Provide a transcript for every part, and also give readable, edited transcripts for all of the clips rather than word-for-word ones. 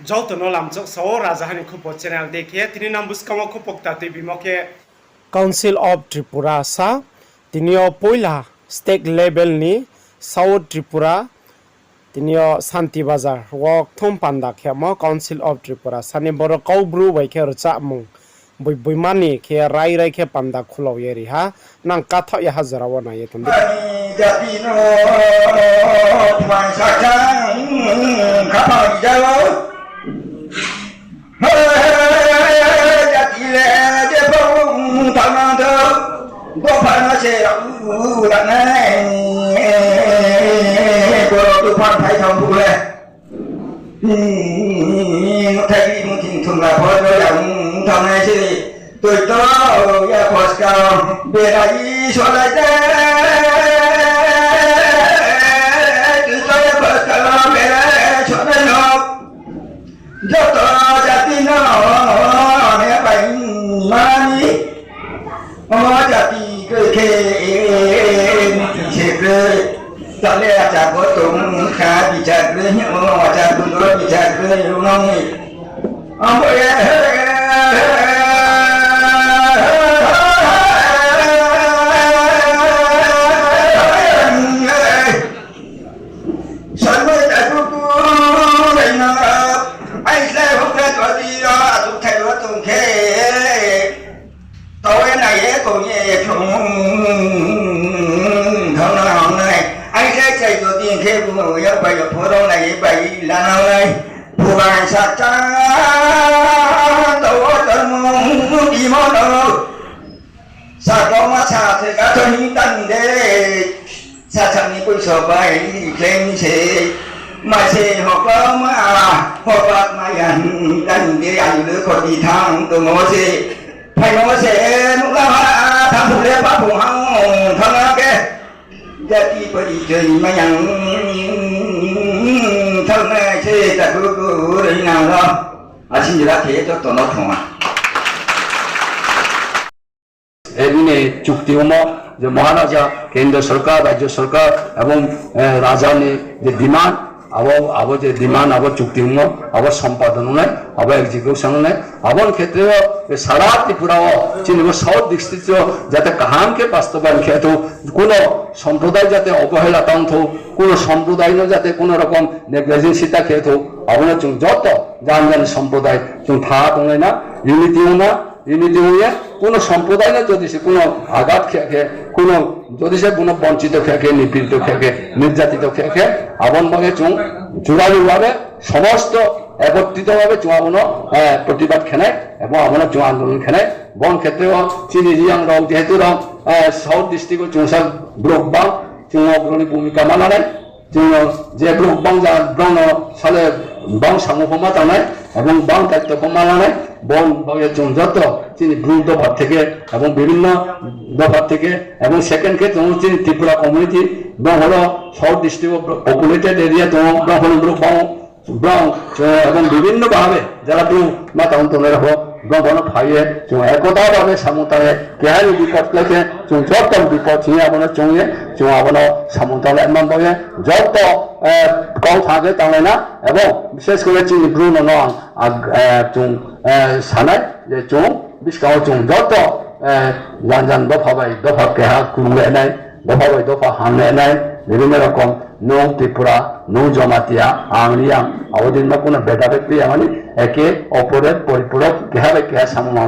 Jautono lamjok so Rajahani Kupo channel dekhe tini nam buskamo kupokta tu bimoke Council of Tripura sa tinio poila state level ni South Tripura tinio Santi Bazar walk thum panda khemo Council of Tripura sani boro kaubru bai khe rcha mung bui mani khe rai khe panda khulo yeri ha nang katha ya hazara wana ye tum Jatino Mansakang Kapal Jawa Jatile Jepung Tanganto Gopana Seru Lanai Goro Tupan Thai Thong Bule Thai Mungkin Thung La Pho Yang Thong Nai Si Tôi đó ya Pascal berai solada tôi ya Pascal berai solada joto jatino ne bai mani jati ke sekre tale aja botung kha bijak re aja dulu bijak re rumong ambo ya bây giờ phổ thông này vậy là nào đây phù bài sát cha đâu cần đi món đâu sát có mà sát thì cả cho những tầng để sát sang những quân sở bài thêm sẽ mà sẽ học có mà học bạc mà dần dần để anh đứa có đi thang từ ngõ sẽ phải ngõ sẽ lúc đó thằng phụ lẽ bắt phụ hăng thằng cái jadi perijen mayang thằng này chơi ta cứ đấy nào đó xin chỉ là thế cho tụi nó không à এদিনে চুক্তিসমূহ যে মহারাজা কেন্দ্র সরকার রাজ্য সরকার এবং রাজধানী যে demand আবার যে demand আবার চুক্তিসমূহ আবার সম্পাদন নয় আবার এক্সিকিউশন নয় আবার ক্ষেত্রে সারা ত্রিপুরাও চিনিব সাউথ ডিস্ট্রিক্ট যাতে কাহামকে বাস্তবায়ন খেত কোনো সম্প্রদায় যাতে অবহেলা তাও কোনো সম্প্রদায় যাতে কোনো রকম নেগলিজেন্সিতা খেত আবার যত জান সম্প্রদায় থাকা দোলে না ইউনিটি হয়ে কোনো সম্প্রদায় না যদি সে কোনো আঘাত খেয়ে কোনো যদি সে কোনো বঞ্চিত খেয়ে নিপীড়িত খেয়ে নির্যাতিত খেয়ে আবন ভাবে জোরালোভাবে সমস্ত একত্রিতভাবে চুয়াবনো প্রতিবাদ খেনায় এবং আমরা চুয়া আন্দোলন খেনায় বন ক্ষেত্রেও চিনি জিয়াং রং যেহেতু রং সাউথ ডিস্ট্রিক্ট চুংসা ব্রকবাং চুং অগ্রণী ভূমিকা মানায় যে ব্রকবাং যা ব্রং সালে বাং সামুহমা জানায় এবং বাং দায়িত্বকে মানায় বন ভাবে যত চিনি ব্রু দফা থেকে এবং বিভিন্ন দফা থেকে এবং সেকেন্ড ক্ষেত্রে চিনি ত্রিপুরা কমিউনিটি ব্রং হলো সাউথ ডিস্ট্রিক্ট পপুলেটেড এরিয়া তো ব্রং হল ব্রকবাং ব্রং এবং বিভিন্নভাবে যারা ব্রু বা তন্ত্রের হোক ব্রহ্মণ ফাইয়ে একতাভাবে সামতালে কেহারি বিপদ লেখে যত বিপদ ছিঁড়ে আপনার চঙে আপনার সামতালে এমন ভাবে যত কম থাকে তাহলে না এবং বিশেষ করে চিনি ব্রু নন সানায় যে চুং বিস্কাও চুং যত জান দফা কেহা কুড়ে নাই দফা বাই দফা হামলে নাই বিভিন্ন রকম নৌ ত্রিপুরা নৌ জমাতিয়া আংরিয়াং আবদিন বা কোনো ভেদাভেদ মানে একে অপরের পরিপূরক কেহা সামনে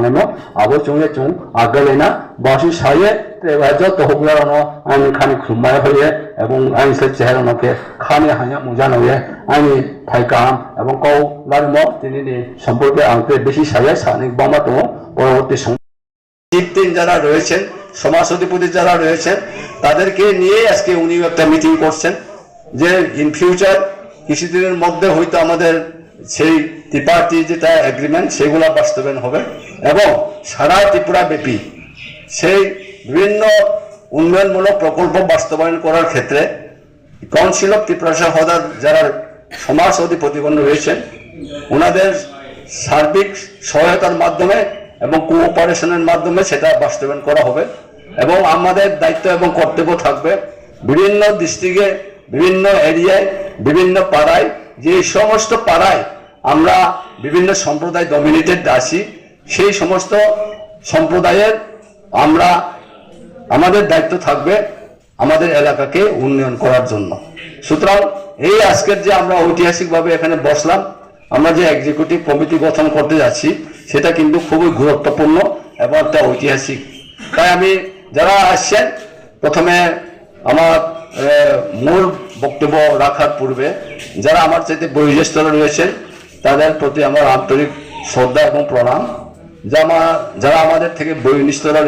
আবো চুঙে চুং আগলে না বসি সাইয়ে যত হগুলানো আইনি খানি খুমায় হয়ে এবং আইন সে চেহারানোকে খানি হাইয়া মুজান হয়ে আইনি ফাইকাম এবং কৌ লারিম তিনি সম্পর্কে আংকে বেশি সাইয়া সানিক বামা তো পরবর্তী চিফটিন যারা রয়েছেন সমাজ অধিপতি যারা রয়েছেন তাদেরকে নিয়ে আজকে উনি একটা মিটিং করছেন যে ইন ফিউচার কিছুদিনের মধ্যে হয়তো আমাদের সেই ত্রিপার্টি যেটা এগ্রিমেন্ট সেগুলা বাস্তবায়ন হবে এবং সারা ত্রিপুরা ব্যাপী সেই বিভিন্ন উন্নয়নমূলক প্রকল্প বাস্তবায়ন করার ক্ষেত্রে কাউন্সিল অফ ত্রিপুরা সহদার যারা সমাজ অধিপতিগণ রয়েছেন ওনাদের সার্বিক সহায়তার মাধ্যমে এবং কোঅপারেশনের মাধ্যমে সেটা বাস্তবায়ন করা হবে এবং আমাদের দায়িত্ব এবং কর্তব্য থাকবে বিভিন্ন ডিস্ট্রিক্টে বিভিন্ন এরিয়ায় বিভিন্ন পাড়ায় যে সমস্ত পাড়ায় আমরা বিভিন্ন সম্প্রদায় ডমিনেটেড আছি, সেই সমস্ত সম্প্রদায়ের আমরা আমাদের দায়িত্ব থাকবে আমাদের এলাকাকে উন্নয়ন করার জন্য। সুতরাং এই আজকের যে আমরা ঐতিহাসিকভাবে এখানে বসলাম, আমরা যে এক্সিকিউটিভ কমিটি গঠন করতে যাচ্ছি সেটা কিন্তু খুবই গুরুত্বপূর্ণ এবং একটা ঐতিহাসিক। তাই আমি যারা আসছেন, প্রথমে আমার মূল বক্তব্য রাখার পূর্বে যারা আমার চাইতে বয়োজ্যেষ্ঠরা রয়েছেন তাদের প্রতি আমার আন্তরিক শ্রদ্ধা এবং প্রণাম। যারা আমাদের থেকে বয়োনিষ্ঠরা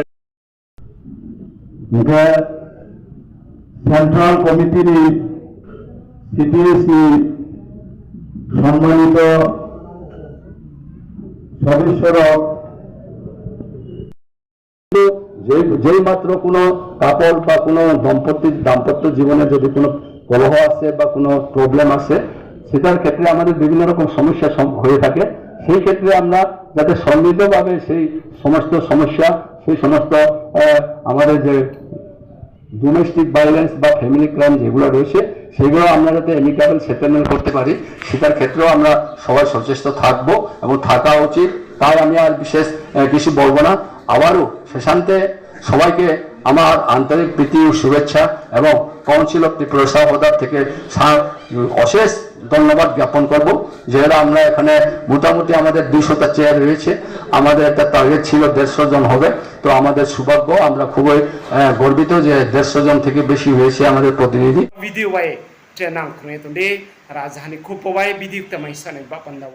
সেন্ট্রাল কমিটির সিটিএসি সম্মানিত সদস্যরা যেই মাত্র কোনো কাপল বা কোনো দাম্পত্য জীবনে যদি কোনো কলহ আছে বা কোনো প্রবলেম আছে, সেটার ক্ষেত্রে আমাদের বিভিন্ন রকম সমস্যা হয়ে থাকে। সেই ক্ষেত্রে আমরা যাতে সমৃদ্ধভাবে সেই সমস্ত সমস্যা, সেই সমস্ত আমাদের যে ডোমেস্টিক ভায়োলেন্স বা ফ্যামিলি ক্রাইম যেগুলো রয়েছে সেগুলো আমরা যাতে অ্যামিকেবল সেটেলমেন্ট করতে পারি, সেটার ক্ষেত্রেও আমরা সবাই সচেষ্ট থাকবো এবং থাকা উচিত। তাই আমি আর বিশেষ কিছু বলবো না। আবারও শেষান্তে সবাইকে আমার আন্তরিক প্রীতি ও শুভেচ্ছা এবং কাউন্সিল অফ ত্রিপুরা সভাপতি থেকে অশেষ ধন্যবাদ জ্ঞাপন করব। যেহেতু আমরা এখানে মোটামুটি আমাদের 200টা চেয়ার রয়েছে, আমাদের একটা টার্গেট ছিল 150 জন হবে। তো আমাদের সৌভাগ্য, আমরা খুবই গর্বিত যে 150 জন থেকে বেশি হয়েছে আমাদের প্রতিনিধি। Video way tenang kune tunde rajahani khupobai bidik tamai sanai ba panda